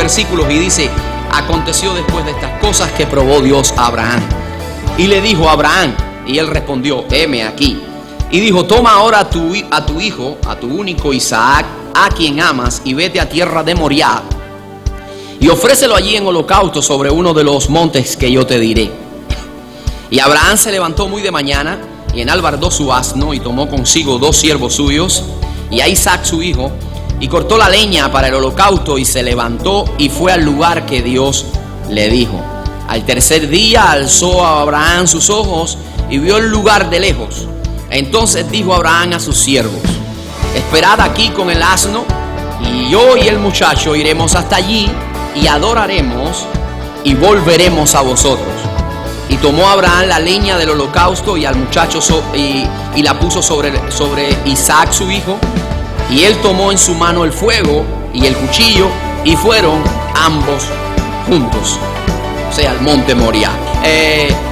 versículos y dice: aconteció después de estas cosas que probó Dios a Abraham. Y le dijo a Abraham, y él respondió: heme aquí. Y dijo: toma ahora a tu hijo, a tu único Isaac, a quien amas, y vete a tierra de Moriah, y ofrécelo allí en holocausto sobre uno de los montes que yo te diré. Y Abraham se levantó muy de mañana, y enalbardó su asno, y tomó consigo 2 siervos suyos, y a Isaac su hijo, y cortó la leña para el holocausto, y se levantó y fue al lugar que Dios le dijo. Al tercer día alzó a Abraham sus ojos y vio el lugar de lejos. Entonces dijo Abraham a sus siervos: esperad aquí con el asno, y yo y el muchacho iremos hasta allí y adoraremos y volveremos a vosotros. Y tomó Abraham la leña del holocausto y al muchacho y la puso sobre Isaac su hijo, y él tomó en su mano el fuego y el cuchillo, y fueron ambos juntos, o sea, al monte Moriah.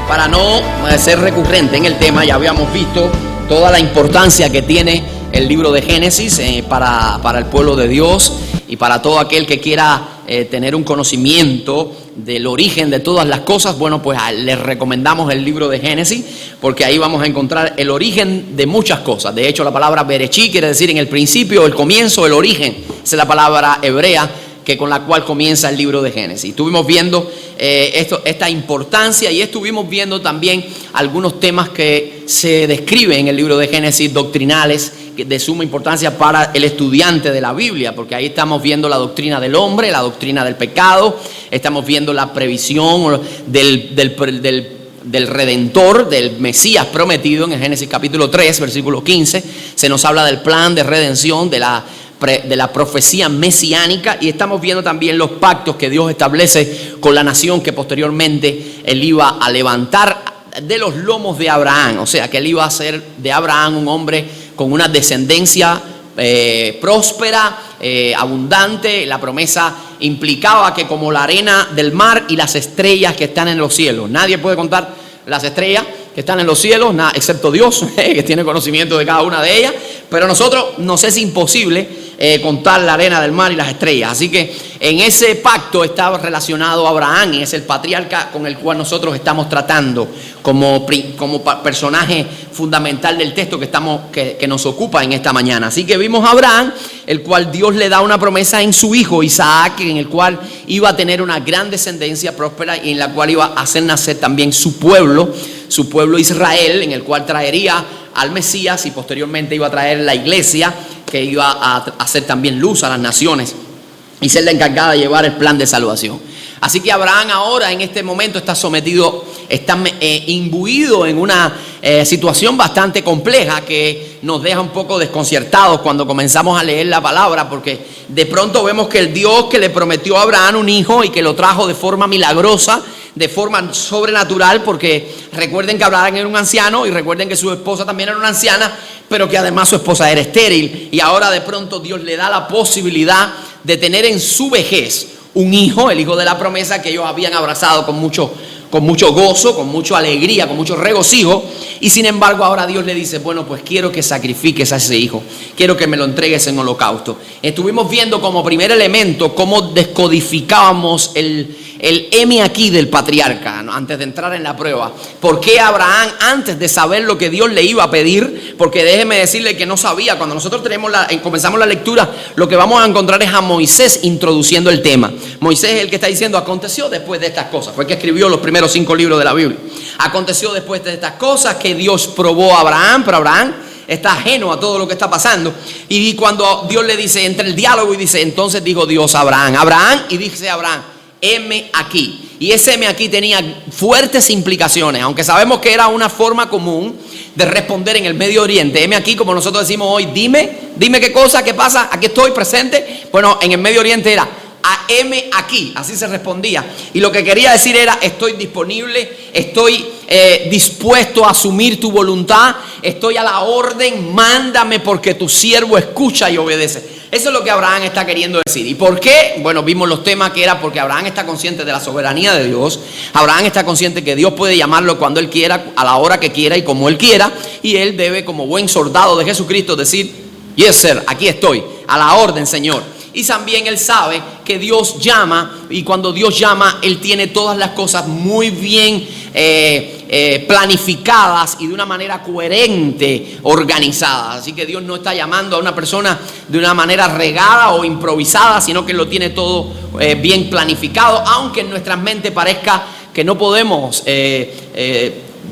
Para no ser recurrente en el tema, ya habíamos visto toda la importancia que tiene el libro de Génesis para el pueblo de Dios y para todo aquel que quiera tener un conocimiento del origen de todas las cosas. Bueno, pues les recomendamos el libro de Génesis, porque ahí vamos a encontrar el origen de muchas cosas. De hecho, la palabra Bereshit quiere decir en el principio, el comienzo, el origen. Esa es la palabra hebrea con la cual comienza el libro de Génesis. Estuvimos viendo esta importancia, y estuvimos viendo también algunos temas que se describen en el libro de Génesis, doctrinales, de suma importancia para el estudiante de la Biblia, porque ahí estamos viendo la doctrina del hombre, la doctrina del pecado, estamos viendo la previsión del Redentor, del Mesías prometido. En el Génesis capítulo 3, versículo 15, se nos habla del plan de redención, de la profecía mesiánica, y estamos viendo también los pactos que Dios establece con la nación que posteriormente Él iba a levantar de los lomos de Abraham. O sea, que Él iba a hacer de Abraham un hombre con una descendencia próspera, abundante. La promesa implicaba que como la arena del mar y las estrellas que están en los cielos, nadie puede contar las estrellas que están en los cielos, excepto Dios, que tiene conocimiento de cada una de ellas, pero nosotros nos es imposible contar la arena del mar y las estrellas. Así que en ese pacto estaba relacionado Abraham, y es el patriarca con el cual nosotros estamos tratando como personaje fundamental del texto que nos ocupa en esta mañana. Así que vimos a Abraham, el cual Dios le da una promesa en su hijo Isaac, en el cual iba a tener una gran descendencia próspera, y en la cual iba a hacer nacer también su pueblo Israel, en el cual traería al Mesías, y posteriormente iba a traer la iglesia, que iba a hacer también luz a las naciones y ser la encargada de llevar el plan de salvación. Así que Abraham ahora en este momento está imbuido en una situación bastante compleja, que nos deja un poco desconcertados cuando comenzamos a leer la palabra, porque de pronto vemos que el Dios que le prometió a Abraham un hijo y que lo trajo de forma milagrosa, de forma sobrenatural, porque recuerden que Abraham era un anciano, y recuerden que su esposa también era una anciana, pero que además su esposa era estéril, y ahora de pronto Dios le da la posibilidad de tener en su vejez un hijo, el hijo de la promesa, que ellos habían abrazado con mucho gozo, con mucha alegría, con mucho regocijo. Y sin embargo ahora Dios le dice: bueno, pues quiero que sacrifiques a ese hijo, quiero que me lo entregues en holocausto. Estuvimos viendo como primer elemento cómo descodificábamos el heme aquí del patriarca, ¿no? Antes de entrar en la prueba. ¿Por qué Abraham, antes de saber lo que Dios le iba a pedir? Porque déjeme decirle que no sabía. Cuando nosotros comenzamos la lectura, lo que vamos a encontrar es a Moisés introduciendo el tema. Moisés es el que está diciendo: aconteció después de estas cosas. Fue el que escribió los primeros 5 libros de la Biblia. Aconteció después de estas cosas que Dios probó a Abraham, pero Abraham está ajeno a todo lo que está pasando. Y cuando Dios le dice, entre el diálogo, y dice: entonces dijo Dios a Abraham, y dice Abraham: heme aquí. Y ese heme aquí tenía fuertes implicaciones, aunque sabemos que era una forma común de responder en el Medio Oriente. Heme aquí, como nosotros decimos hoy: dime qué cosa, qué pasa, aquí estoy presente. Bueno, en el Medio Oriente era: heme aquí, así se respondía. Y lo que quería decir era: estoy disponible, estoy dispuesto a asumir tu voluntad, estoy a la orden, mándame, porque tu siervo escucha y obedece. Eso es lo que Abraham está queriendo decir. ¿Y por qué? Bueno, vimos los temas, que era porque Abraham está consciente de la soberanía de Dios. Abraham está consciente que Dios puede llamarlo cuando Él quiera, a la hora que quiera y como Él quiera. Y él debe, como buen soldado de Jesucristo, decir: yes, sir, aquí estoy, a la orden, Señor. y también él sabe que Dios llama, y cuando Dios llama, él tiene todas las cosas muy bien planificadas y de una manera coherente, organizadas. Así que Dios no está llamando a una persona de una manera regada o improvisada, sino que lo tiene todo bien planificado, aunque en nuestras mentes parezca que no podemos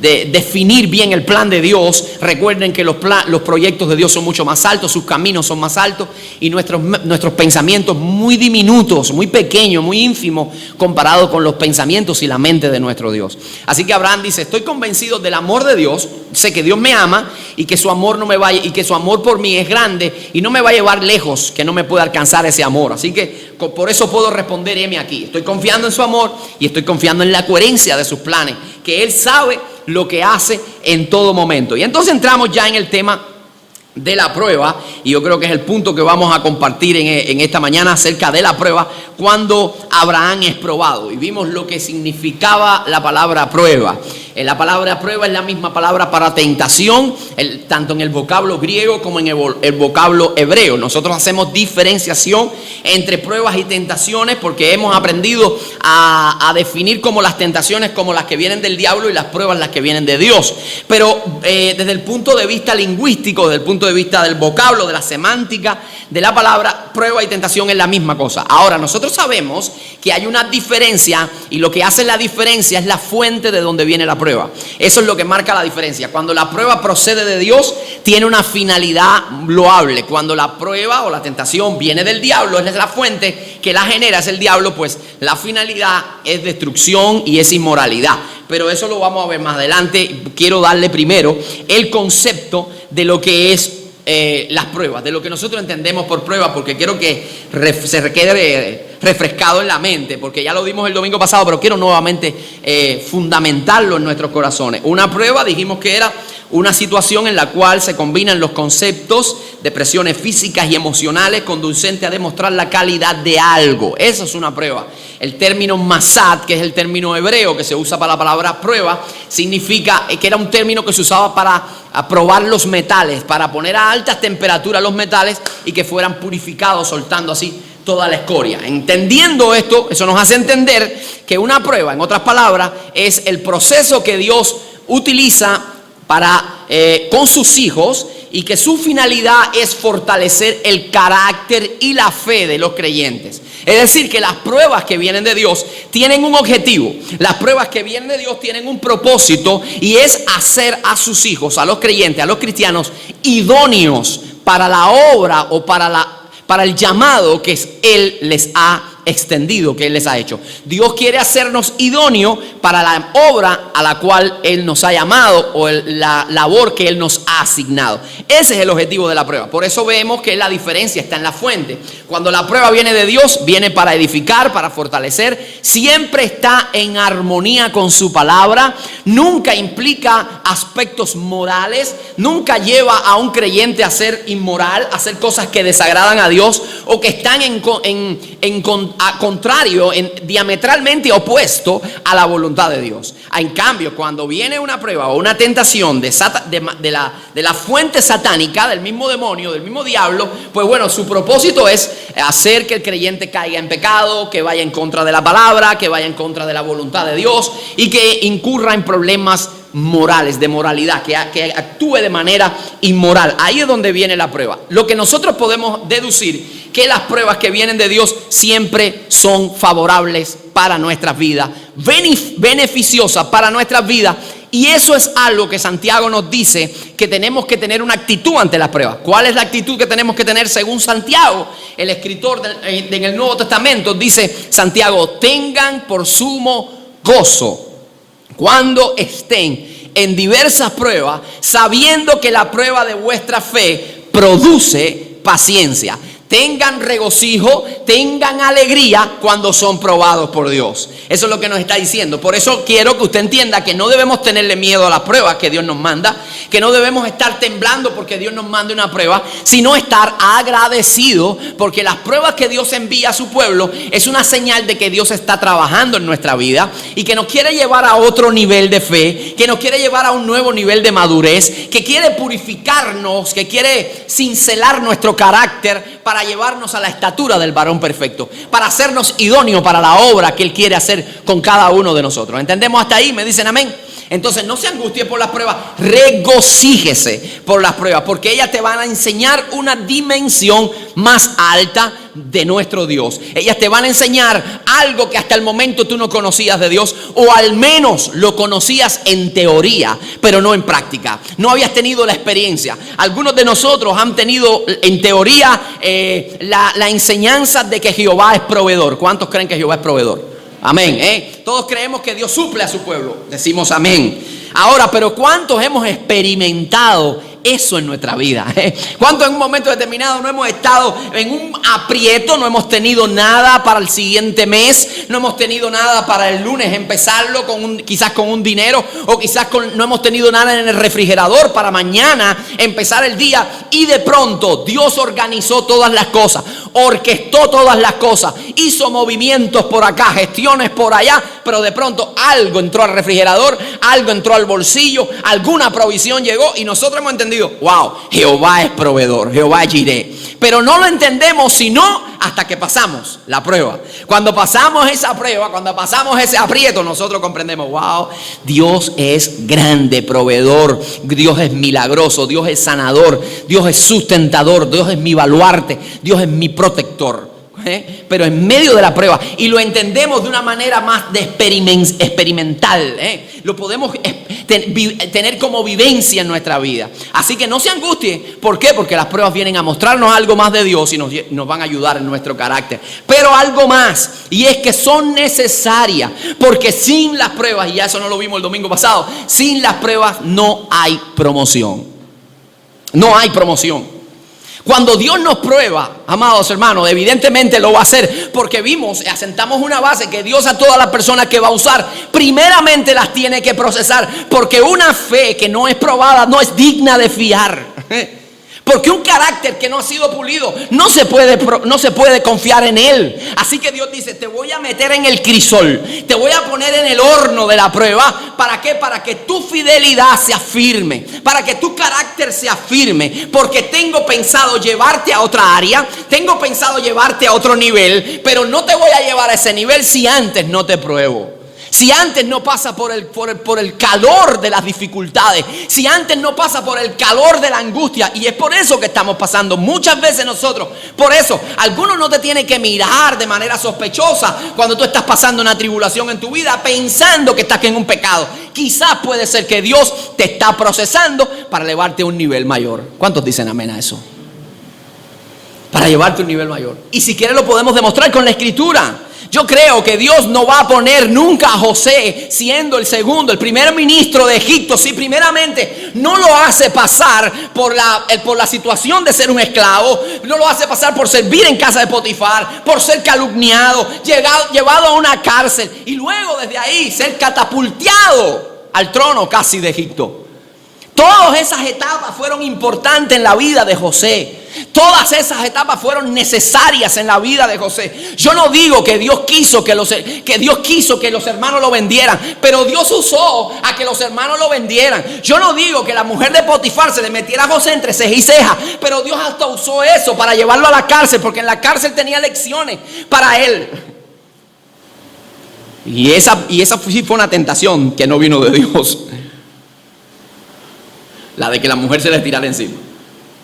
definir bien el plan de Dios. Recuerden que los proyectos de Dios son mucho más altos, sus caminos son más altos, y nuestros pensamientos muy diminutos, muy pequeños, muy ínfimos comparado con los pensamientos y la mente de nuestro Dios. Así que Abraham dice: estoy convencido del amor de Dios, sé que Dios me ama y que su amor no me vaya, y que su amor por mí es grande y no me va a llevar lejos, que no me pueda alcanzar ese amor. Así que por eso puedo responder: heme aquí. Estoy confiando en su amor y estoy confiando en la coherencia de sus planes, que él sabe lo que hace en todo momento. Y entonces entramos ya en el tema de la prueba, y yo creo que es el punto que vamos a compartir en esta mañana acerca de la prueba, cuando Abraham es probado. Y vimos lo que significaba la palabra prueba. La palabra prueba es la misma palabra para tentación, tanto en el vocablo griego como en el vocablo hebreo. Nosotros hacemos diferenciación entre pruebas y tentaciones porque hemos aprendido a definir como las tentaciones como las que vienen del diablo y las pruebas las que vienen de Dios. Pero desde el punto de vista lingüístico, desde el punto de vista del vocablo, de la semántica de la palabra, prueba y tentación es la misma cosa. Ahora, nosotros sabemos que hay una diferencia, y lo que hace la diferencia es la fuente de donde viene la prueba. Eso es lo que marca la diferencia. Cuando la prueba procede de Dios, tiene una finalidad loable. Cuando la prueba o la tentación viene del diablo, es la fuente que la genera, es el diablo, pues la finalidad es destrucción y es inmoralidad. Pero eso lo vamos a ver más adelante. Quiero darle primero el concepto de lo que es las pruebas, de lo que nosotros entendemos por prueba, porque quiero que se quede refrescado en la mente, porque ya lo dimos el domingo pasado, pero quiero nuevamente fundamentarlo en nuestros corazones. Una prueba, dijimos que era una situación en la cual se combinan los conceptos de presiones físicas y emocionales conducentes a demostrar la calidad de algo. Eso es una prueba. El término masad, que es el término hebreo que se usa para la palabra prueba, significa que era un término que se usaba para probar los metales, para poner a altas temperaturas los metales y que fueran purificados, soltando así toda la escoria. Entendiendo esto, eso nos hace entender que una prueba, en otras palabras, es el proceso que Dios utiliza con sus hijos, y que su finalidad es fortalecer el carácter y la fe de los creyentes. Es decir, que las pruebas que vienen de Dios tienen un objetivo. Las pruebas que vienen de Dios tienen un propósito, y es hacer a sus hijos, a los creyentes, a los cristianos, idóneos para la obra o para el llamado que Él les ha extendido, que Él les ha hecho. Dios quiere hacernos idóneos para la obra a la cual Él nos ha llamado, o la labor que Él nos ha asignado. Ese es el objetivo de la prueba. Por eso vemos que la diferencia está en la fuente. Cuando la prueba viene de Dios, viene para edificar, para fortalecer, siempre está en armonía con su palabra, nunca implica aspectos morales, nunca lleva a un creyente a ser inmoral, a hacer cosas que desagradan a Dios o que están diametralmente opuesto a la voluntad de Dios. En cambio, cuando viene una prueba o una tentación de la fuente satánica, del mismo demonio, del mismo diablo, pues bueno, su propósito es hacer que el creyente caiga en pecado, que vaya en contra de la palabra, que vaya en contra de la voluntad de Dios y que incurra en problemas morales, de moralidad, que actúe de manera inmoral. Ahí es donde viene la prueba. Lo que nosotros podemos deducir, que las pruebas que vienen de Dios siempre son favorables para nuestras vidas, beneficiosas para nuestras vidas. Y eso es algo que Santiago nos dice, que tenemos que tener una actitud ante las pruebas. ¿Cuál es la actitud que tenemos que tener según Santiago? El escritor en el Nuevo Testamento dice, Santiago: tengan por sumo gozo cuando estén en diversas pruebas, sabiendo que la prueba de vuestra fe produce paciencia. Tengan regocijo, tengan alegría cuando son probados por Dios. Eso es lo que nos está diciendo. Por eso quiero que usted entienda que no debemos tenerle miedo a las pruebas que Dios nos manda, que no debemos estar temblando porque Dios nos mande una prueba, sino estar agradecido porque las pruebas que Dios envía a su pueblo es una señal de que Dios está trabajando en nuestra vida y que nos quiere llevar a otro nivel de fe, que nos quiere llevar a un nuevo nivel de madurez, que quiere purificarnos, que quiere cincelar nuestro carácter para para llevarnos a la estatura del varón perfecto, para hacernos idóneos para la obra que Él quiere hacer con cada uno de nosotros. ¿Entendemos hasta ahí? ¿Me dicen amén? Entonces no se angustie por las pruebas, regocíjese por las pruebas, porque ellas te van a enseñar una dimensión más alta de nuestro Dios. Ellas te van a enseñar algo que hasta el momento tú no conocías de Dios, o al menos lo conocías en teoría, pero no en práctica. No habías tenido la experiencia. Algunos de nosotros han tenido en teoría la enseñanza de que Jehová es proveedor. ¿Cuántos creen que Jehová es proveedor? Amén. Todos creemos que Dios suple a su pueblo. Decimos amén. Ahora, pero ¿cuántos hemos experimentado eso en nuestra vida? ¿Cuántos en un momento determinado no hemos estado en un aprieto? No hemos tenido nada para el siguiente mes. No hemos tenido nada para el lunes empezarlo quizás con un dinero. O quizás no hemos tenido nada en el refrigerador para mañana empezar el día. Y de pronto Dios organizó todas las cosas. Orquestó todas las cosas. Hizo movimientos por acá, gestiones por allá. Pero de pronto algo entró al refrigerador. Algo entró al bolsillo. Alguna provisión llegó. Y nosotros hemos entendido: wow, Jehová es proveedor, Jehová es Jireh. Pero no lo entendemos sino hasta que pasamos la prueba. Cuando pasamos esa prueba, cuando pasamos ese aprieto, nosotros comprendemos: wow, Dios es grande, proveedor, Dios es milagroso, Dios es sanador, Dios es sustentador, Dios es mi baluarte, Dios es mi protector. Pero en medio de la prueba, y lo entendemos de una manera más de experimental, lo podemos tener como vivencia en nuestra vida. Así que no se angustie. ¿Por qué? Porque las pruebas vienen a mostrarnos algo más de Dios y nos van a ayudar en nuestro carácter. Pero algo más, y es que son necesarias, porque sin las pruebas, y ya eso no lo vimos el domingo pasado, sin las pruebas no hay promoción. No hay promoción. Cuando Dios nos prueba, amados hermanos, evidentemente lo va a hacer, porque asentamos una base que Dios a todas las personas que va a usar, primeramente las tiene que procesar, porque una fe que no es probada no es digna de fiar. Porque un carácter que no ha sido pulido no se puede confiar en él. Así que Dios dice: te voy a meter en el crisol, te voy a poner en el horno de la prueba. ¿Para qué? Para que tu fidelidad sea firme, para que tu carácter sea firme. Porque tengo pensado llevarte a otra área, tengo pensado llevarte a otro nivel, pero no te voy a llevar a ese nivel si antes no te pruebo. Si antes no pasa por el calor de las dificultades, si antes no pasa por el calor de la angustia, y es por eso que estamos pasando muchas veces nosotros. Por eso, algunos no te tienen que mirar de manera sospechosa cuando tú estás pasando una tribulación en tu vida, pensando que estás en un pecado. Quizás puede ser que Dios te está procesando para elevarte a un nivel mayor. ¿Cuántos dicen amén a eso? Para llevarte a un nivel mayor. Y si quieres lo podemos demostrar con la Escritura. Yo creo que Dios no va a poner nunca a José siendo el primer ministro de Egipto, si primeramente no lo hace pasar por la situación de ser un esclavo, no lo hace pasar por servir en casa de Potifar, por ser calumniado, llevado a una cárcel y luego desde ahí ser catapulteado al trono casi de Egipto. Todas esas etapas fueron importantes en la vida de José. Todas esas etapas fueron necesarias en la vida de José. Yo no digo que Dios quiso que los hermanos lo vendieran, pero Dios usó a que los hermanos lo vendieran. Yo no digo que la mujer de Potifar se le metiera a José entre ceja y ceja, pero Dios hasta usó eso para llevarlo a la cárcel, porque en la cárcel tenía lecciones para él. Y esa sí fue una tentación que no vino de Dios. La de que la mujer se le tirara encima.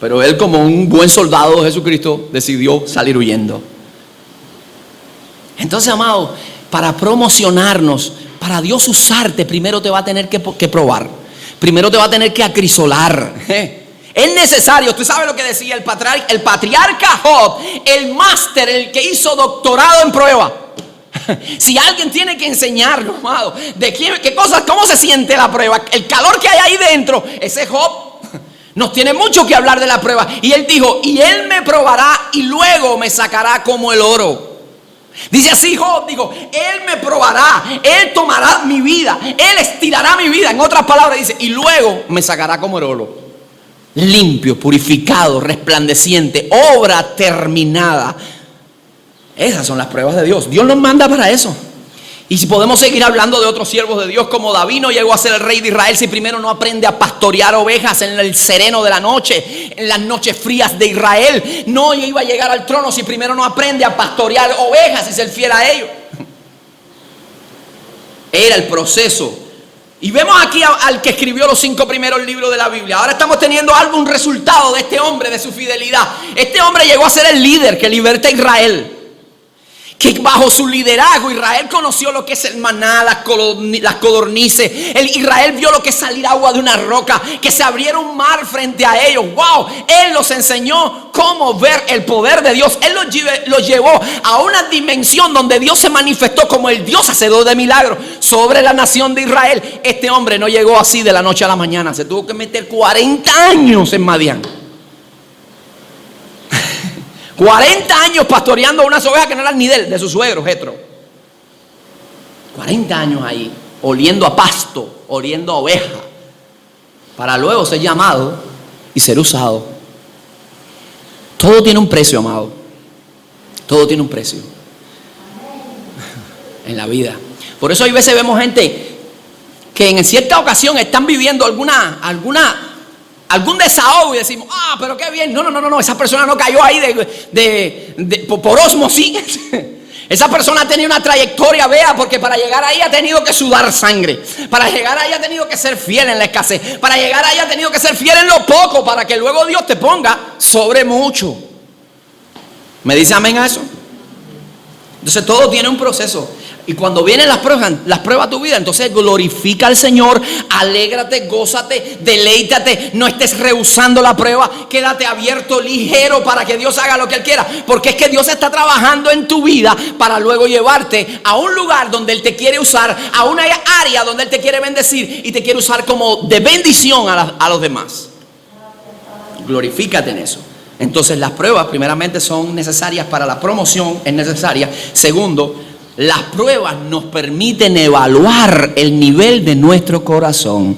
Pero él, como un buen soldado de Jesucristo, decidió salir huyendo. Entonces, amado, para promocionarnos, para Dios usarte, primero te va a tener que probar. Primero te va a tener que acrisolar. Es necesario. Tú sabes lo que decía el patriarca Job, el máster, el que hizo doctorado en prueba. Si alguien tiene que enseñarnos, amado, de qué cosas, cómo se siente la prueba, el calor que hay ahí dentro, ese Job nos tiene mucho que hablar de la prueba. Y él dijo: y él me probará y luego me sacará como el oro. Dice así Job, digo, él me probará, él tomará mi vida, él estirará mi vida. En otras palabras dice: y luego me sacará como el oro, limpio, purificado, resplandeciente, obra terminada. Esas son las pruebas de Dios. Dios nos manda para eso. Y si podemos seguir hablando de otros siervos de Dios, como David no llegó a ser el rey de Israel si primero no aprende a pastorear ovejas en el sereno de la noche, en las noches frías de Israel. No iba a llegar al trono si primero no aprende a pastorear ovejas y ser fiel a ellos. Era el proceso. Y vemos aquí al que escribió los 5 primeros libros de la Biblia. Ahora estamos teniendo un resultado de este hombre, de su fidelidad. Este hombre llegó a ser el líder que liberta a Israel. Que bajo su liderazgo Israel conoció lo que es el maná, las codornices. Israel vio lo que es salir agua de una roca, que se abriera un mar frente a ellos. ¡Wow! Él los enseñó cómo ver el poder de Dios. Él los llevó a una dimensión donde Dios se manifestó como el Dios hacedor de milagros sobre la nación de Israel. Este hombre no llegó así de la noche a la mañana. Se tuvo que meter 40 años en Madián. 40 años pastoreando unas ovejas que no eran ni de su suegro, Jetro. 40 años ahí, oliendo a pasto, oliendo a oveja, para luego ser llamado y ser usado. Todo tiene un precio, amado. Todo tiene un precio en la vida. Por eso hay veces vemos gente que en cierta ocasión están viviendo algún desahogo y decimos, pero qué bien. No, esa persona no cayó ahí por osmosis. Esa persona ha tenido una trayectoria, porque para llegar ahí ha tenido que sudar sangre. Para llegar ahí ha tenido que ser fiel en la escasez. Para llegar ahí ha tenido que ser fiel en lo poco, para que luego Dios te ponga sobre mucho. ¿Me dice amén a eso? Entonces todo tiene un proceso. Y cuando vienen las pruebas a tu vida, entonces glorifica al Señor, alégrate, gózate, deleítate, no estés rehusando la prueba, quédate abierto, ligero para que Dios haga lo que Él quiera, porque es que Dios está trabajando en tu vida para luego llevarte a un lugar donde Él te quiere usar, a una área donde Él te quiere bendecir y te quiere usar como de bendición a los demás. Glorifícate en eso. Entonces las pruebas primeramente son necesarias para la promoción, es necesaria. Segundo, las pruebas nos permiten evaluar el nivel de nuestro corazón.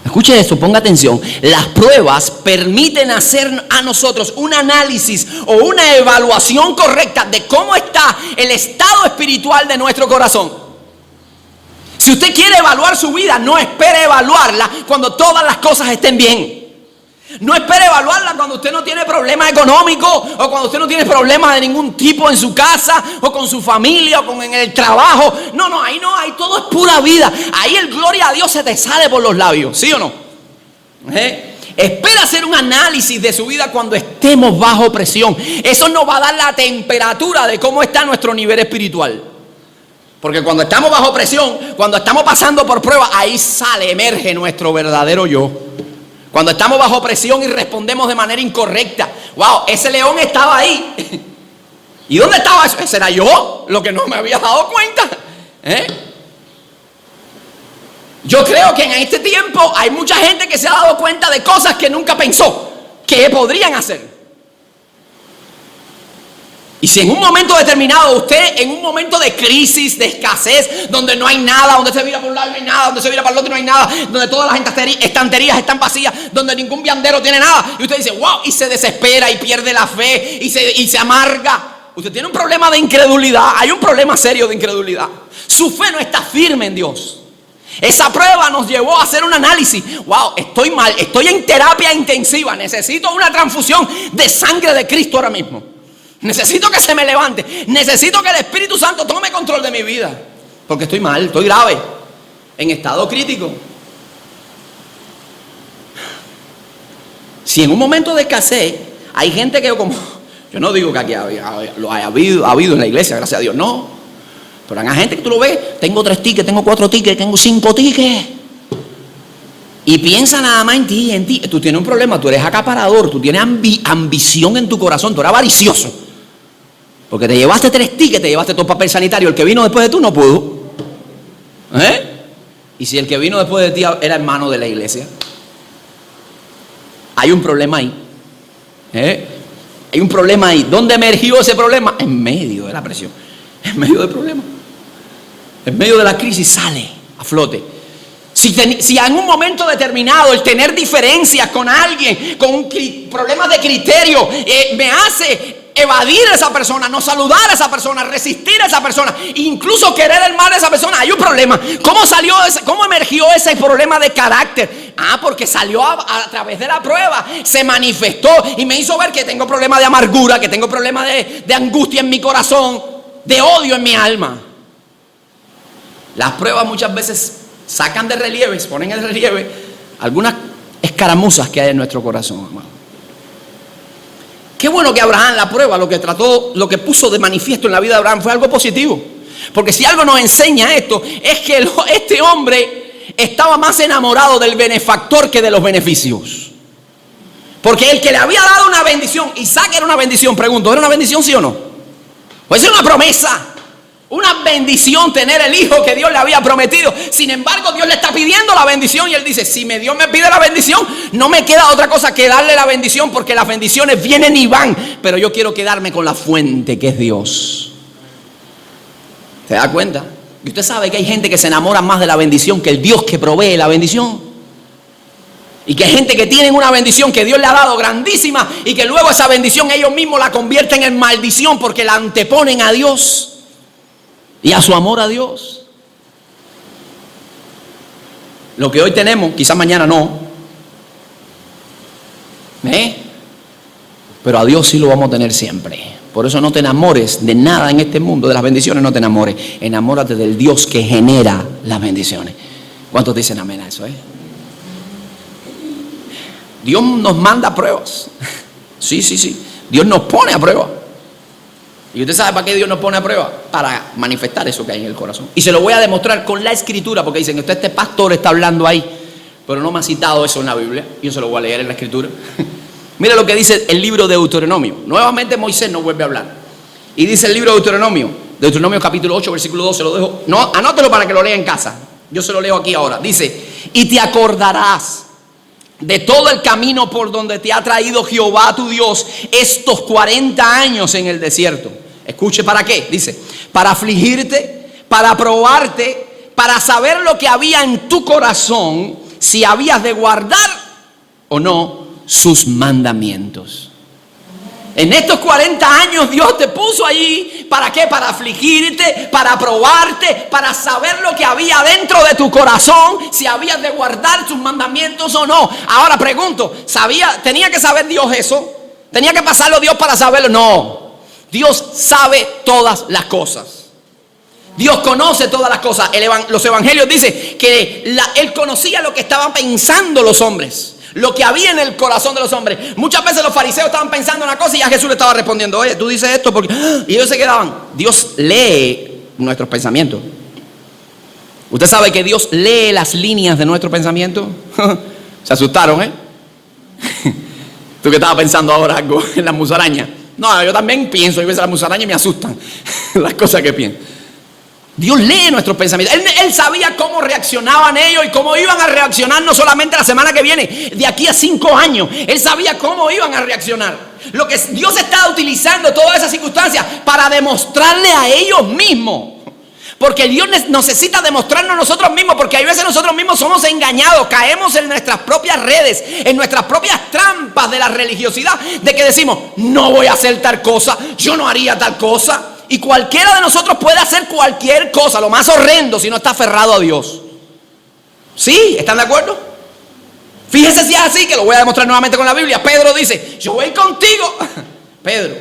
Escuche esto, ponga atención. Las pruebas permiten hacer a nosotros un análisis o una evaluación correcta de cómo está el estado espiritual de nuestro corazón. Si usted quiere evaluar su vida, no espere evaluarla cuando todas las cosas estén bien. No espere evaluarla cuando usted no tiene problemas económicos o cuando usted no tiene problemas de ningún tipo en su casa o con su familia o en el trabajo. No, ahí todo es pura vida. Ahí el gloria a Dios se te sale por los labios, ¿sí o no? Espera hacer un análisis de su vida cuando estemos bajo presión. Eso nos va a dar la temperatura de cómo está nuestro nivel espiritual. Porque cuando estamos bajo presión, cuando estamos pasando por pruebas, ahí emerge nuestro verdadero yo. Cuando estamos bajo presión y respondemos de manera incorrecta. Wow, ese león estaba ahí. ¿Y dónde estaba eso? Ese era yo, lo que no me había dado cuenta. Yo creo que en este tiempo hay mucha gente que se ha dado cuenta de cosas que nunca pensó que podrían hacer. Y si en un momento determinado usted, en un momento de crisis, de escasez, donde no hay nada, donde se mira por un lado y no hay nada, donde se mira para el otro y no hay nada, donde todas las estanterías están vacías, donde ningún viandero tiene nada, y usted dice, wow, y se desespera y pierde la fe y se amarga. Usted tiene un problema de incredulidad, hay un problema serio de incredulidad. Su fe no está firme en Dios. Esa prueba nos llevó a hacer un análisis. Wow, estoy mal, estoy en terapia intensiva, necesito una transfusión de sangre de Cristo ahora mismo. Necesito que se me levante. Necesito que el Espíritu Santo tome control de mi vida. Porque estoy mal, estoy grave, en estado crítico. Si en un momento de escasez hay gente que yo no digo que aquí lo haya habido en la iglesia, gracias a Dios, no. Pero hay gente que tú lo ves, tengo 3 tickets, tengo 4 tickets, tengo 5 tickets. Y piensa nada más en ti. Tú tienes un problema, tú eres acaparador, tú tienes ambición en tu corazón, tú eres avaricioso. Porque te llevaste 3 tickets, te llevaste todo el papel sanitario. El que vino después de tú no pudo. Y si el que vino después de ti era hermano de la iglesia, hay un problema ahí. Hay un problema ahí. ¿Dónde emergió ese problema? En medio de la presión, en medio del problema, en medio de la crisis sale a flote. Si en un momento determinado el tener diferencias con alguien, con problemas de criterio, me hace evadir a esa persona, no saludar a esa persona, resistir a esa persona, incluso querer el mal a esa persona, hay un problema. ¿Cómo emergió ese problema de carácter? Porque salió a través de la prueba, se manifestó y me hizo ver que tengo problemas de amargura, que tengo problemas de angustia en mi corazón, de odio en mi alma. Las pruebas muchas veces sacan de relieve, ponen en relieve algunas escaramuzas que hay en nuestro corazón, hermano. Qué bueno que Abraham, la prueba, lo que puso de manifiesto en la vida de Abraham fue algo positivo. Porque si algo nos enseña esto, es que este hombre estaba más enamorado del benefactor que de los beneficios. Porque el que le había dado una bendición, Isaac era una bendición, pregunto, ¿era una bendición sí o no? Pues es una promesa. Una bendición tener el hijo que Dios le había prometido. Sin embargo, Dios le está pidiendo la bendición y él dice, si Dios me pide la bendición, no me queda otra cosa que darle la bendición, porque las bendiciones vienen y van, pero yo quiero quedarme con la fuente que es Dios. ¿Se da cuenta? Y usted sabe que hay gente que se enamora más de la bendición que el Dios que provee la bendición. Y que hay gente que tiene una bendición que Dios le ha dado grandísima y que luego esa bendición ellos mismos la convierten en maldición porque la anteponen a Dios y a su amor a Dios. Lo que hoy tenemos, quizás mañana no. Pero a Dios sí lo vamos a tener siempre. Por eso no te enamores de nada en este mundo, de las bendiciones no te enamores. Enamórate del Dios que genera las bendiciones. ¿Cuántos dicen amén a eso? Dios nos manda pruebas. Sí. Dios nos pone a prueba. ¿Y usted sabe para qué Dios nos pone a prueba? Para manifestar eso que hay en el corazón. Y se lo voy a demostrar con la escritura, porque dicen que este pastor está hablando ahí, pero no me ha citado eso en la Biblia. Yo se lo voy a leer en la escritura. Mira lo que dice el libro de Deuteronomio. Nuevamente Moisés no vuelve a hablar. Y dice el libro de Deuteronomio capítulo 8, versículo 2, se lo dejo. No, anótelo para que lo lea en casa. Yo se lo leo aquí ahora. Dice, y te acordarás de todo el camino por donde te ha traído Jehová tu Dios estos 40 años en el desierto. Escuche, ¿para qué? Dice, para afligirte, para probarte, para saber lo que había en tu corazón, si habías de guardar o no sus mandamientos. En estos 40 años Dios te puso allí, ¿para qué? Para afligirte, para probarte, para saber lo que había dentro de tu corazón, si habías de guardar sus mandamientos o no. Ahora pregunto, ¿tenía que saber Dios eso? ¿Tenía que pasarlo Dios para saberlo? No. Dios sabe todas las cosas. Dios conoce todas las cosas. Los evangelios dicen que Él conocía lo que estaban pensando los hombres, lo que había en el corazón de los hombres. Muchas veces los fariseos estaban pensando una cosa y ya Jesús le estaba respondiendo, oye, tú dices esto porque... Y ellos se quedaban. Dios lee nuestros pensamientos. Usted sabe que Dios lee las líneas de nuestro pensamiento. Se asustaron, Tú que estabas pensando ahora algo en las musarañas. No, yo también pienso, yo veo las musarañas y me asustan las cosas que pienso. Dios lee nuestros pensamientos. Él sabía cómo reaccionaban ellos y cómo iban a reaccionar no solamente la semana que viene, de aquí a 5 años. Él sabía cómo iban a reaccionar. Lo que Dios estaba utilizando todas esas circunstancias para demostrarle a ellos mismos. Porque Dios necesita demostrarnos a nosotros mismos, porque hay veces nosotros mismos somos engañados, caemos en nuestras propias redes, en nuestras propias trampas de la religiosidad, de que decimos, no voy a hacer tal cosa, yo no haría tal cosa. Y cualquiera de nosotros puede hacer cualquier cosa, lo más horrendo, si no está aferrado a Dios. ¿Sí? ¿Están de acuerdo? Fíjese si es así, que lo voy a demostrar nuevamente con la Biblia. Pedro dice, yo voy contigo. Pedro,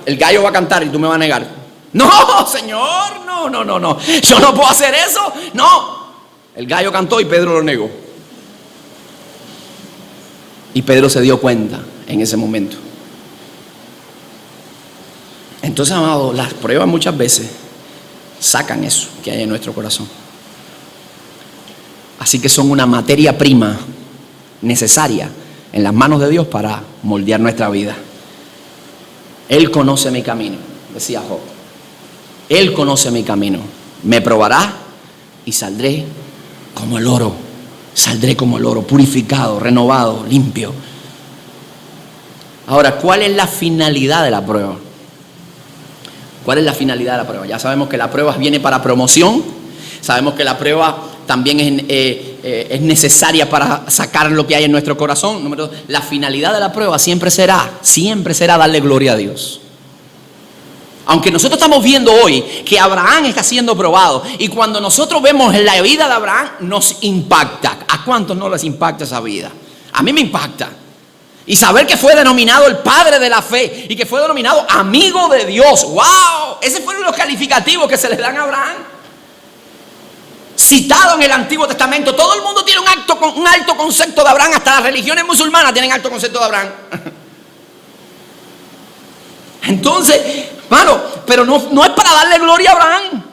el gallo va a cantar y tú me vas a negar. No, Señor, no. Yo no puedo hacer eso. No. El gallo cantó y Pedro lo negó. Y Pedro se dio cuenta en ese momento. Entonces, amados, las pruebas muchas veces sacan eso que hay en nuestro corazón. Así que son una materia prima necesaria en las manos de Dios para moldear nuestra vida. Él conoce mi camino, decía Job. Él conoce mi camino. Me probará y saldré como el oro. Saldré como el oro, purificado, renovado, limpio. Ahora, ¿cuál es la finalidad de la prueba? ¿Cuál es la finalidad de la prueba? Ya sabemos que la prueba viene para promoción. Sabemos que la prueba también es necesaria para sacar lo que hay en nuestro corazón. Número 2, la finalidad de la prueba siempre será darle gloria a Dios. Aunque nosotros estamos viendo hoy que Abraham está siendo probado, y cuando nosotros vemos la vida de Abraham nos impacta. ¿A cuántos no les impacta esa vida? A mí me impacta. Y saber que fue denominado el padre de la fe y que fue denominado amigo de Dios. ¡Wow! Esos fueron los calificativos que se les dan a Abraham. Citado en el Antiguo Testamento. Todo el mundo tiene un alto concepto de Abraham. Hasta las religiones musulmanas tienen alto concepto de Abraham. Entonces, hermano, pero no es para darle gloria a Abraham.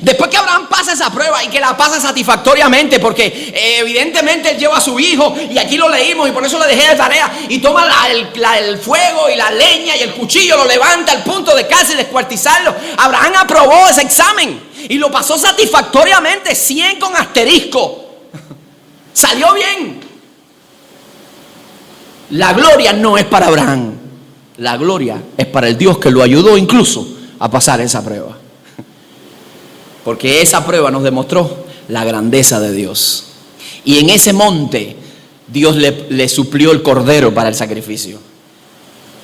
Después que Abraham pasa esa prueba y que la pasa satisfactoriamente, porque evidentemente él lleva a su hijo, y aquí lo leímos y por eso le dejé de tarea, y toma el fuego y la leña y el cuchillo, lo levanta al punto de casi descuartizarlo. Abraham aprobó ese examen y lo pasó satisfactoriamente, 100 con asterisco. Salió bien. La gloria no es para Abraham. La gloria es para el Dios que lo ayudó incluso a pasar esa prueba. Porque esa prueba nos demostró la grandeza de Dios. Y en ese monte Dios le suplió el cordero para el sacrificio.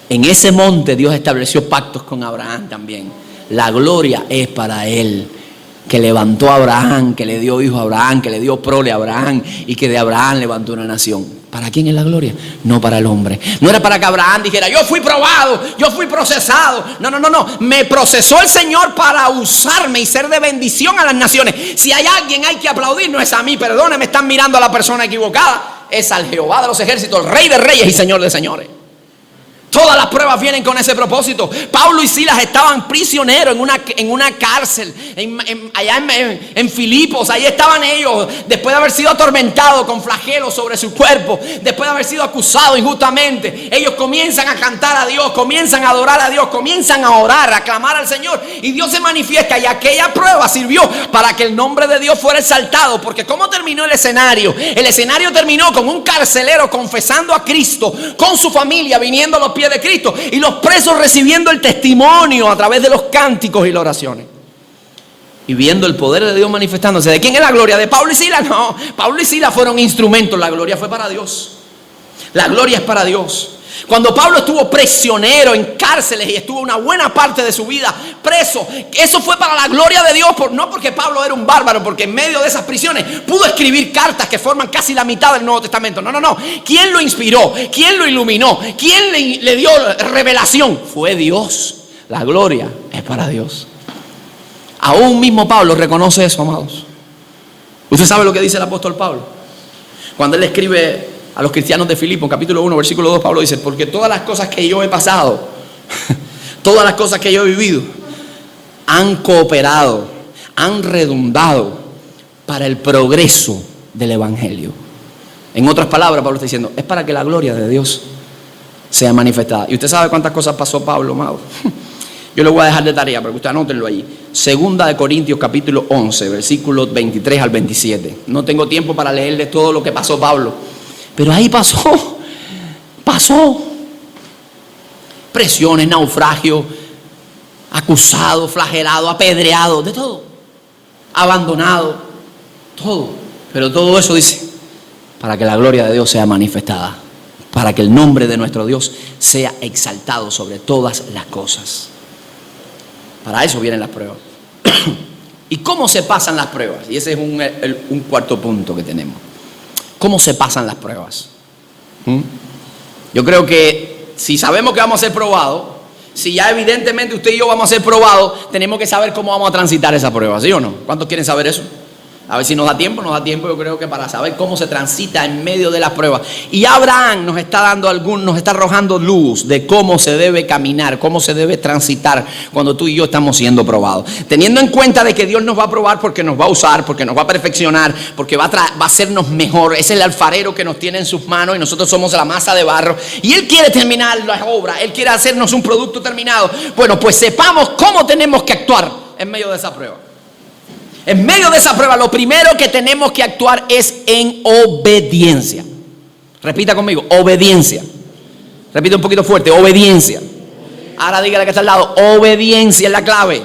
En ese monte Dios estableció pactos con Abraham también. La gloria es para Él, que levantó a Abraham, que le dio hijo a Abraham, que le dio prole a Abraham, y que de Abraham levantó una nación. ¿Para quién es la gloria? No para el hombre. No era para que Abraham dijera: yo fui probado, yo fui procesado. No. Me procesó el Señor para usarme y ser de bendición a las naciones. Si hay alguien hay que aplaudir, no es a mí, perdónenme, están mirando a la persona equivocada. Es al Jehová de los ejércitos, el Rey de reyes y Señor de señores. Todas las pruebas vienen con ese propósito. Pablo y Silas estaban prisioneros en una cárcel allá en Filipos. Ahí estaban ellos, después de haber sido atormentados con flagelos sobre su cuerpo, después de haber sido acusados injustamente. Ellos comienzan a cantar a Dios, comienzan a adorar a Dios, comienzan a orar, a clamar al Señor, y Dios se manifiesta. Y aquella prueba sirvió para que el nombre de Dios fuera exaltado. Porque ¿cómo terminó el escenario? El escenario terminó con un carcelero confesando a Cristo, con su familia viniendo a los pies de Cristo, y los presos recibiendo el testimonio a través de los cánticos y las oraciones, y viendo el poder de Dios manifestándose. ¿De quién es la gloria? ¿De Pablo y Silas? No, Pablo y Silas fueron instrumentos. La gloria fue para Dios. La gloria es para Dios. Cuando Pablo estuvo prisionero en cárceles y estuvo una buena parte de su vida preso, eso fue para la gloria de Dios, no porque Pablo era un bárbaro, porque en medio de esas prisiones pudo escribir cartas que forman casi la mitad del Nuevo Testamento. No. ¿Quién lo inspiró? ¿Quién lo iluminó? ¿Quién le dio revelación? Fue Dios. La gloria es para Dios. Aún mismo Pablo reconoce eso, amados. Usted sabe lo que dice el apóstol Pablo cuando él escribe a los cristianos de Filipos, capítulo 1, versículo 2, Pablo dice: porque todas las cosas que yo he pasado, todas las cosas que yo he vivido, han cooperado, han redundado para el progreso del evangelio. En otras palabras, Pablo está diciendo: es para que la gloria de Dios sea manifestada. Y usted sabe cuántas cosas pasó Pablo, amado. Yo le voy a dejar de tarea, pero usted anótenlo allí. Segunda de Corintios, capítulo 11, versículos 23 al 27. No tengo tiempo para leerles todo lo que pasó Pablo, pero ahí pasó presiones, naufragio, acusado, flagelado, apedreado, de todo, abandonado, todo. Pero todo eso dice para que la gloria de Dios sea manifestada, para que el nombre de nuestro Dios sea exaltado sobre todas las cosas. Para eso vienen las pruebas. ¿Y cómo se pasan las pruebas? Y ese es un cuarto punto que tenemos. ¿Cómo se pasan las pruebas? Yo creo que si sabemos que vamos a ser probados, si ya evidentemente usted y yo vamos a ser probados, tenemos que saber cómo vamos a transitar esa prueba, ¿sí o no? ¿Cuántos quieren saber eso? A ver si nos da tiempo. Yo creo que para saber cómo se transita en medio de las pruebas. Y Abraham nos está arrojando luz de cómo se debe caminar, cómo se debe transitar cuando tú y yo estamos siendo probados. Teniendo en cuenta de que Dios nos va a probar porque nos va a usar, porque nos va a perfeccionar, porque va a hacernos mejor. Es el alfarero que nos tiene en sus manos y nosotros somos la masa de barro. Y Él quiere terminar la obra, Él quiere hacernos un producto terminado. Bueno, pues sepamos cómo tenemos que actuar en medio de esa prueba. En medio de esa prueba, lo primero que tenemos que actuar es en obediencia. Repita conmigo: obediencia. Repite un poquito fuerte: obediencia. Ahora dígale que está al lado: obediencia es la clave.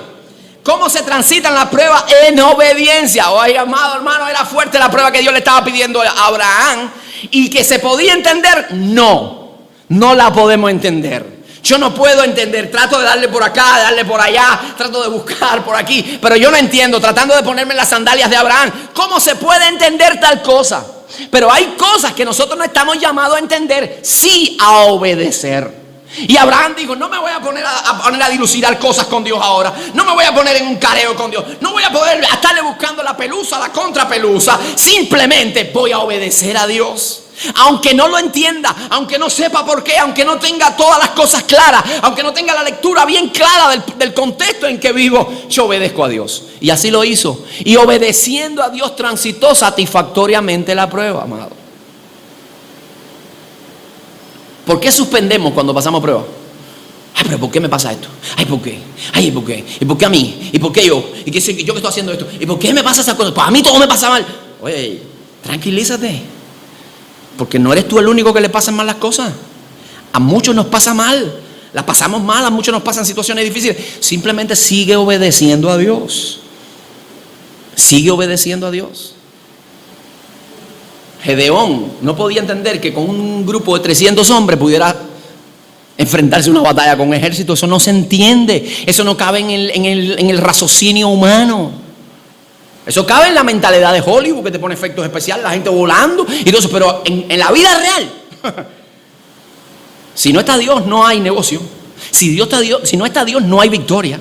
¿Cómo se transita en la prueba? En obediencia. Oye, amado hermano, era fuerte la prueba que Dios le estaba pidiendo a Abraham. Y que se podía entender, no la podemos entender. Yo no puedo entender, trato de darle por acá, de darle por allá, trato de buscar por aquí, pero yo no entiendo, tratando de ponerme en las sandalias de Abraham, ¿cómo se puede entender tal cosa? Pero hay cosas que nosotros no estamos llamados a entender, sí a obedecer. Y Abraham dijo, no me voy a poner a dilucidar cosas con Dios ahora, no me voy a poner en un careo con Dios, no voy a poder estarle buscando la pelusa, la contrapelusa, simplemente voy a obedecer a Dios. Aunque no lo entienda, aunque no sepa por qué, aunque no tenga todas las cosas claras, aunque no tenga la lectura bien clara del contexto en que vivo, yo obedezco a Dios. Y así lo hizo. Y obedeciendo a Dios transitó satisfactoriamente la prueba, amado. ¿Por qué suspendemos cuando pasamos prueba? Ay, pero ¿por qué me pasa esto? Ay, ¿por qué? Ay, ¿por qué? ¿Y por qué a mí? ¿Y por qué yo? ¿Y qué yo que estoy haciendo esto? ¿Y por qué me pasa esa cosa? Pues a mí todo me pasa mal. Oye, tranquilízate. Porque no eres tú el único que le pasan mal las cosas. A muchos nos pasa mal. Las pasamos mal, a muchos nos pasan situaciones difíciles. Simplemente sigue obedeciendo a Dios. Sigue obedeciendo a Dios. Gedeón no podía entender que con un grupo de 300 hombres pudiera enfrentarse a una batalla con un ejército. Eso no se entiende. Eso no cabe en el raciocinio humano. Eso cabe en la mentalidad de Hollywood, que te pone efectos especiales, la gente volando y todo eso. Pero en la vida real, si no está Dios, no hay negocio. Si no está Dios, no hay victoria.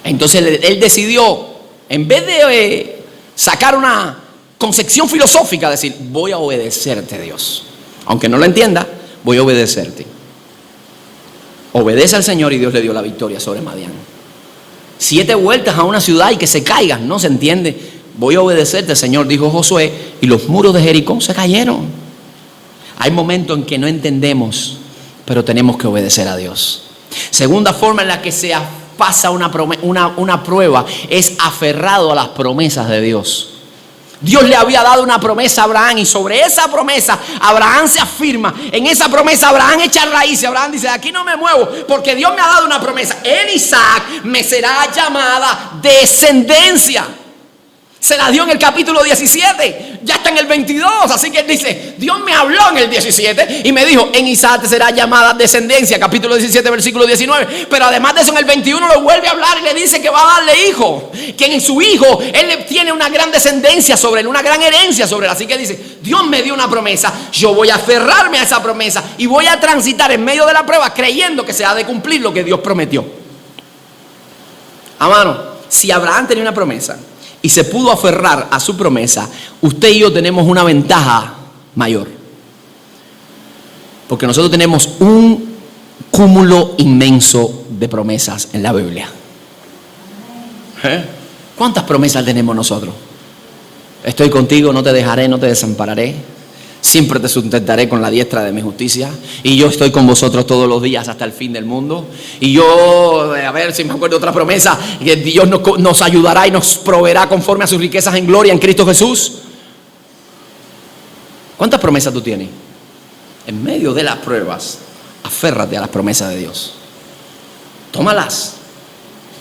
Entonces él decidió, en vez de sacar una concepción filosófica, decir, voy a obedecerte, Dios. Aunque no lo entienda, voy a obedecerte. Obedece al Señor y Dios le dio la victoria sobre Madián. 7 vueltas a una ciudad y que se caiga, no se entiende. Voy a obedecerte, Señor, dijo Josué, y los muros de Jericó se cayeron. Hay momentos en que no entendemos, pero tenemos que obedecer a Dios. Segunda forma en la que se pasa una prueba es aferrado a las promesas de Dios. Dios le había dado una promesa a Abraham y sobre esa promesa Abraham se afirma. En esa promesa Abraham echa raíces. Abraham dice, de aquí no me muevo porque Dios me ha dado una promesa. En Isaac me será llamada descendencia. Se la dio en el capítulo 17, ya está en el 22, así que él dice, Dios me habló en el 17 y me dijo, en Isaac te será llamada descendencia, capítulo 17, versículo 19, pero además de eso en el 21 le vuelve a hablar y le dice que va a darle hijo, que en su hijo él tiene una gran descendencia sobre él, una gran herencia sobre él, así que dice, Dios me dio una promesa, yo voy a aferrarme a esa promesa y voy a transitar en medio de la prueba creyendo que se ha de cumplir lo que Dios prometió. Amado, si Abraham tenía una promesa y se pudo aferrar a su promesa, usted y yo tenemos una ventaja mayor. Porque nosotros tenemos un cúmulo inmenso de promesas en la Biblia. ¿Cuántas promesas tenemos nosotros? Estoy contigo, no te dejaré, no te desampararé. Siempre te sustentaré con la diestra de mi justicia. Y yo estoy con vosotros todos los días hasta el fin del mundo. Y yo, a ver si me acuerdo otra promesa, que Dios nos ayudará y nos proveerá conforme a sus riquezas en gloria en Cristo Jesús. ¿Cuántas promesas tú tienes? En medio de las pruebas, aférrate a las promesas de Dios. Tómalas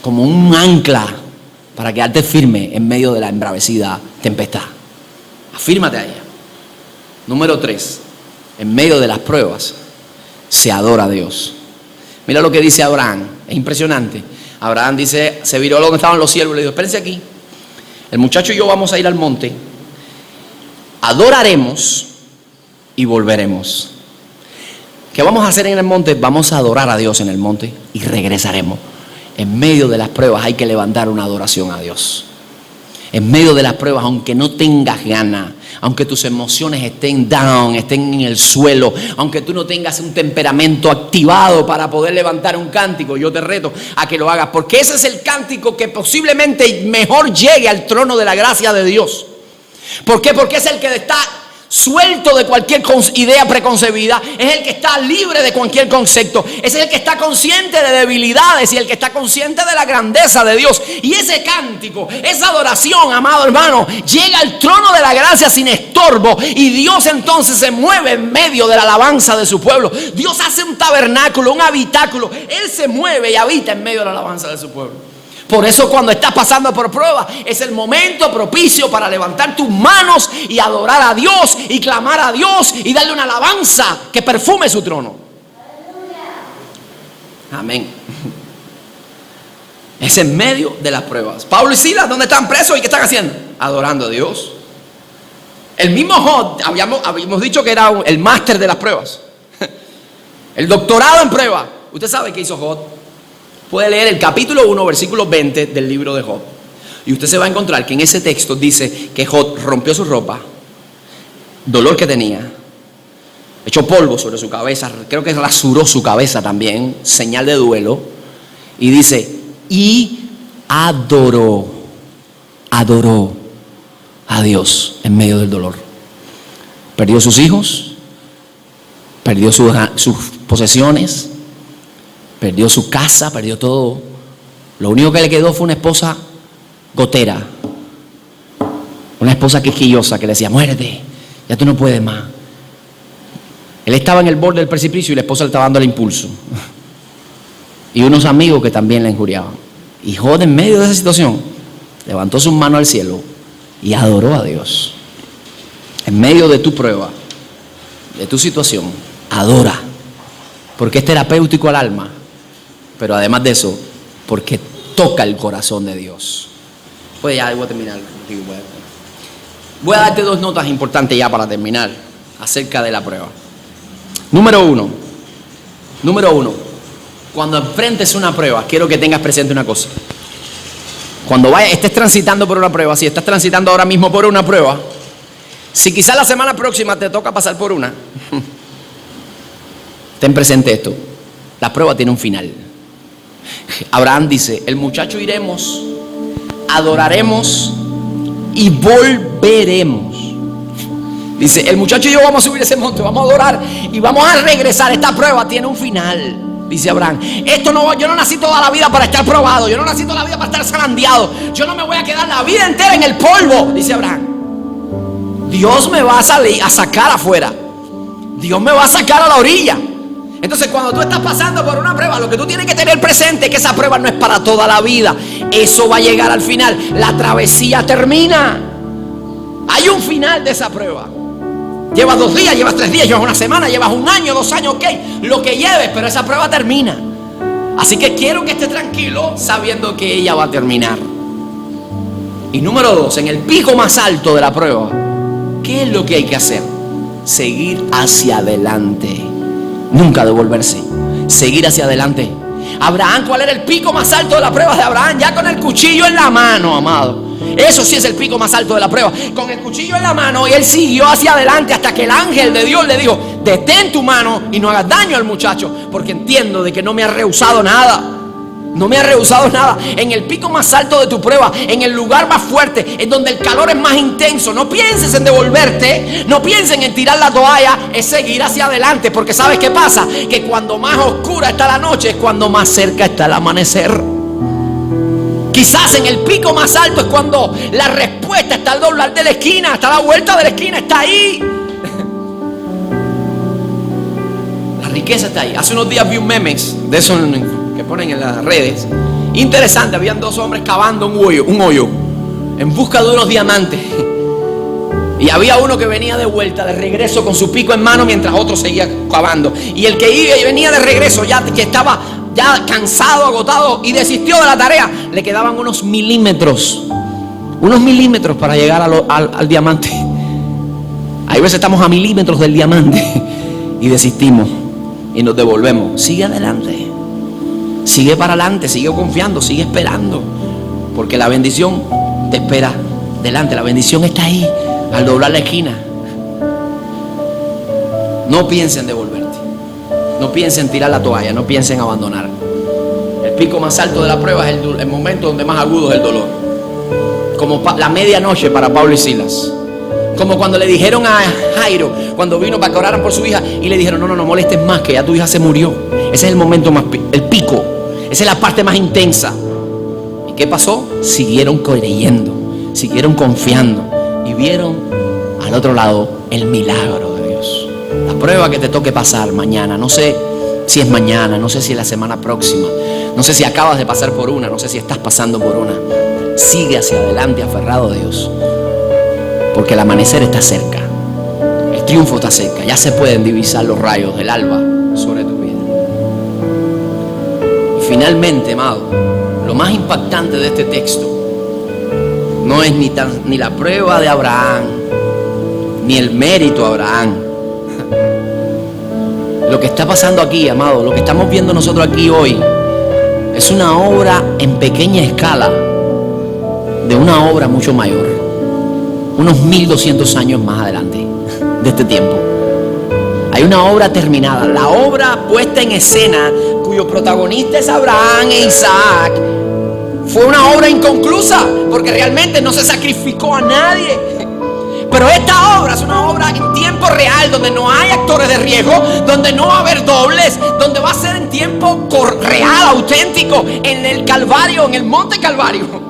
como un ancla para quedarte firme en medio de la embravecida tempestad. Afírmate a ella. Número 3, en medio de las pruebas, se adora a Dios. Mira lo que dice Abraham, es impresionante. Abraham dice, se viró donde estaban los siervos y le dijo, espérense aquí. El muchacho y yo vamos a ir al monte, adoraremos y volveremos. ¿Qué vamos a hacer en el monte? Vamos a adorar a Dios en el monte y regresaremos. En medio de las pruebas hay que levantar una adoración a Dios. En medio de las pruebas, aunque no tengas ganas, aunque tus emociones estén down, estén en el suelo, aunque tú no tengas un temperamento activado para poder levantar un cántico, yo te reto a que lo hagas, porque ese es el cántico que posiblemente mejor llegue al trono de la gracia de Dios. ¿Por qué? Porque es el que está suelto de cualquier idea preconcebida, es el que está libre de cualquier concepto, es el que está consciente de debilidades y el que está consciente de la grandeza de Dios. Y ese cántico, esa adoración, amado hermano, llega al trono de la gracia sin estorbo, y Dios entonces se mueve en medio de la alabanza de su pueblo. Dios hace un tabernáculo, un habitáculo. Él se mueve y habita en medio de la alabanza de su pueblo. Por eso cuando estás pasando por prueba, es el momento propicio para levantar tus manos y adorar a Dios y clamar a Dios y darle una alabanza que perfume su trono. Amén. Es en medio de las pruebas. Pablo y Silas, ¿dónde están presos y qué están haciendo? Adorando a Dios. El mismo Job, habíamos dicho que era el máster de las pruebas. El doctorado en prueba. ¿Usted sabe qué hizo Job? Puede leer el capítulo 1, versículo 20 del libro de Job. Y usted se va a encontrar que en ese texto dice que Job rompió su ropa, dolor que tenía, echó polvo sobre su cabeza, creo que rasuró su cabeza también, señal de duelo. Y dice, y adoró a Dios en medio del dolor. Perdió sus hijos, perdió sus posesiones, perdió su casa, perdió todo. Lo único que le quedó fue una esposa gotera, una esposa quisquillosa que le decía, muérete, ya tú no puedes más. Él estaba en el borde del precipicio y la esposa le estaba dando el impulso. Y unos amigos que también le injuriaban. Y Job, en medio de esa situación, levantó sus manos al cielo y adoró a Dios. En medio de tu prueba, de tu situación, adora, porque es terapéutico al alma. Pero además de eso, porque toca el corazón de Dios. Pues ya voy a terminar. Voy a darte 2 notas importantes ya para terminar acerca de la prueba. Número uno, cuando enfrentes una prueba, quiero que tengas presente una cosa. Cuando estés transitando por una prueba, si estás transitando ahora mismo por una prueba, si quizás la semana próxima te toca pasar por una, ten presente esto: la prueba tiene un final. Abraham dice, el muchacho iremos, adoraremos y volveremos. Dice, el muchacho y yo vamos a subir ese monte, vamos a adorar y vamos a regresar. Esta prueba tiene un final, dice Abraham. Yo no nací toda la vida para estar probado, yo no nací toda la vida para estar zarandeado, yo no me voy a quedar la vida entera en el polvo, dice Abraham. Dios me va a sacar afuera, Dios me va a sacar a la orilla. Entonces cuando tú estás pasando por una prueba, lo que tú tienes que tener presente es que esa prueba no es para toda la vida. Eso va a llegar al final. La travesía termina. Hay un final de esa prueba. Llevas 2 días, llevas 3 días, llevas una semana, llevas 1 año, 2 años, ok, lo que lleves, pero esa prueba termina. Así que quiero que estés tranquilo sabiendo que ella va a terminar. Y número 2, en el pico más alto de la prueba, ¿qué es lo que hay que hacer? Seguir hacia adelante. Nunca devolverse, seguir hacia adelante. Abraham, ¿cuál era el pico más alto de la prueba de Abraham? Ya con el cuchillo en la mano, amado. Eso sí es el pico más alto de la prueba. Con el cuchillo en la mano, y él siguió hacia adelante hasta que el ángel de Dios le dijo, detén tu mano y no hagas daño al muchacho, porque entiendo de que no me ha rehusado nada. No me ha rehusado nada. En el pico más alto de tu prueba, en el lugar más fuerte, en donde el calor es más intenso, no pienses en devolverte, no piensen en tirar la toalla, es seguir hacia adelante. Porque ¿sabes qué pasa? Que cuando más oscura está la noche es cuando más cerca está el amanecer. Quizás en el pico más alto es cuando la respuesta está al doblar de la esquina, está a la vuelta de la esquina, está ahí. La riqueza está ahí. Hace unos días vi un meme de eso que ponen en las redes. Interesante, habían 2 hombres cavando un hoyo en busca de unos diamantes. Y había uno que venía de vuelta, de regreso, con su pico en mano, mientras otro seguía cavando. Y el que iba y venía de regreso, ya que estaba ya cansado, agotado, y desistió de la tarea, le quedaban unos milímetros para llegar al diamante. Hay veces estamos a milímetros del diamante y desistimos y nos devolvemos. Sigue adelante, sigue para adelante, sigue confiando, sigue esperando, porque la bendición te espera delante. La bendición está ahí al doblar la esquina. No piensen en devolverte, no piensen en tirar la toalla, no piensen en abandonar. El pico más alto de la prueba es el momento donde más agudo es el dolor. Como la medianoche para Pablo y Silas, Como cuando le dijeron a Jairo, cuando vino para que oraran por su hija, y le dijeron, no molestes más, que ya tu hija se murió. Ese es el momento más, el pico. Esa es la parte más intensa. ¿Y qué pasó? Siguieron creyendo, siguieron confiando y vieron al otro lado el milagro de Dios. La prueba que te toque pasar mañana, no sé si es mañana, no sé si es la semana próxima, no sé si acabas de pasar por una, no sé si estás pasando por una. Sigue hacia adelante aferrado a Dios, porque el amanecer está cerca, el triunfo está cerca, ya se pueden divisar los rayos del alba sobre tu vida. Y finalmente, amado, lo más impactante de este texto no es ni la prueba de Abraham, ni el mérito de Abraham. Lo que está pasando aquí, amado, lo que estamos viendo nosotros aquí hoy, es una obra en pequeña escala de una obra mucho mayor, unos 1200 años más adelante de este tiempo. Hay una obra terminada, la obra puesta en escena, cuyo protagonista es Abraham e Isaac. Fue una obra inconclusa, porque realmente no se sacrificó a nadie. Pero esta obra es una obra en tiempo real, donde no hay actores de riesgo, donde no va a haber dobles, donde va a ser en tiempo real, auténtico, en el Calvario, en el monte Calvario.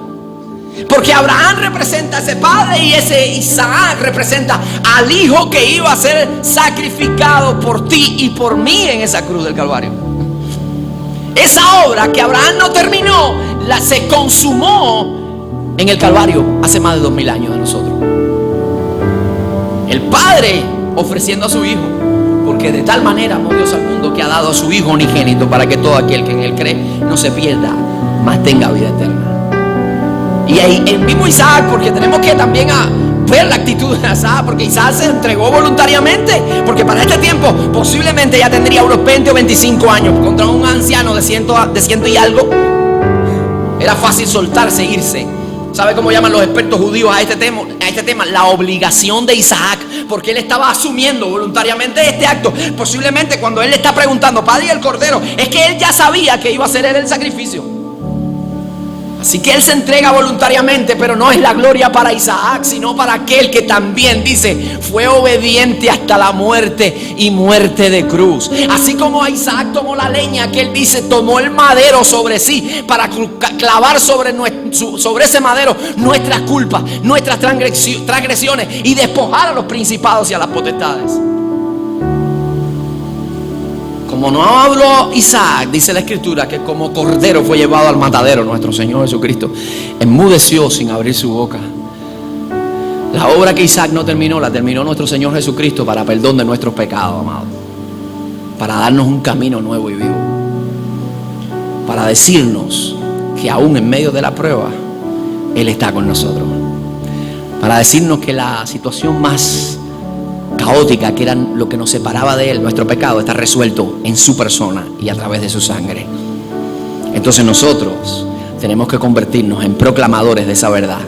Porque Abraham representa a ese padre y ese Isaac representa al hijo que iba a ser sacrificado por ti y por mí en esa cruz del Calvario. Esa obra que Abraham no terminó, se consumó en el Calvario hace más de 2000 años de nosotros. El Padre ofreciendo a su Hijo, porque de tal manera amó Dios al mundo que ha dado a su Hijo unigénito, para que todo aquel que en Él cree no se pierda, mas tenga vida eterna. Y ahí el mismo Isaac, porque tenemos que también ver la actitud de Isaac, porque Isaac se entregó voluntariamente, porque para este tiempo posiblemente ya tendría unos 20 o 25 años, contra un anciano de ciento y algo. Era fácil soltarse, irse. ¿Sabe cómo llaman los expertos judíos a este tema? La obligación de Isaac, porque él estaba asumiendo voluntariamente este acto. Posiblemente cuando él le está preguntando, Padre, ¿y el cordero? Es que él ya sabía que iba a ser él el sacrificio. Así que él se entrega voluntariamente, pero no es la gloria para Isaac, sino para aquel que también dice, fue obediente hasta la muerte y muerte de cruz. Así como Isaac tomó la leña, que él dice, tomó el madero sobre sí para clavar sobre ese madero nuestras culpas, nuestras transgresiones y despojar a los principados y a las potestades. Como no habló Isaac, dice la Escritura, que como cordero fue llevado al matadero, nuestro Señor Jesucristo enmudeció sin abrir su boca. La obra que Isaac no terminó, la terminó nuestro Señor Jesucristo para perdón de nuestros pecados, amado. Para darnos un camino nuevo y vivo. Para decirnos que aún en medio de la prueba, Él está con nosotros. Para decirnos que la situación más caótica, que era lo que nos separaba de Él, nuestro pecado, está resuelto en su persona y a través de su sangre. Entonces nosotros tenemos que convertirnos en proclamadores de esa verdad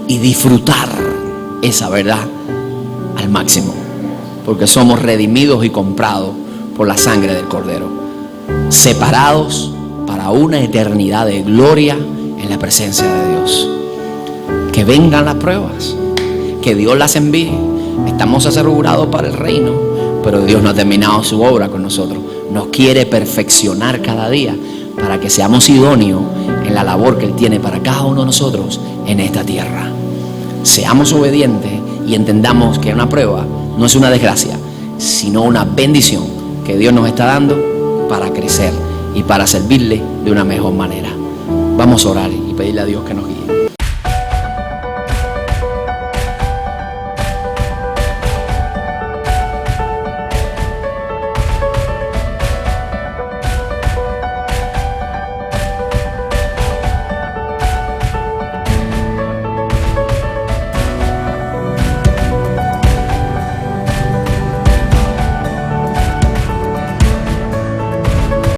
y disfrutar esa verdad al máximo, porque somos redimidos y comprados por la sangre del Cordero, separados para una eternidad de gloria en la presencia de Dios. Que vengan las pruebas, que Dios las envíe. Estamos asegurados para el reino, pero Dios no ha terminado su obra con nosotros. Nos quiere perfeccionar cada día para que seamos idóneos en la labor que Él tiene para cada uno de nosotros en esta tierra. Seamos obedientes y entendamos que una prueba no es una desgracia, sino una bendición que Dios nos está dando para crecer y para servirle de una mejor manera. Vamos a orar y pedirle a Dios que nos guíe.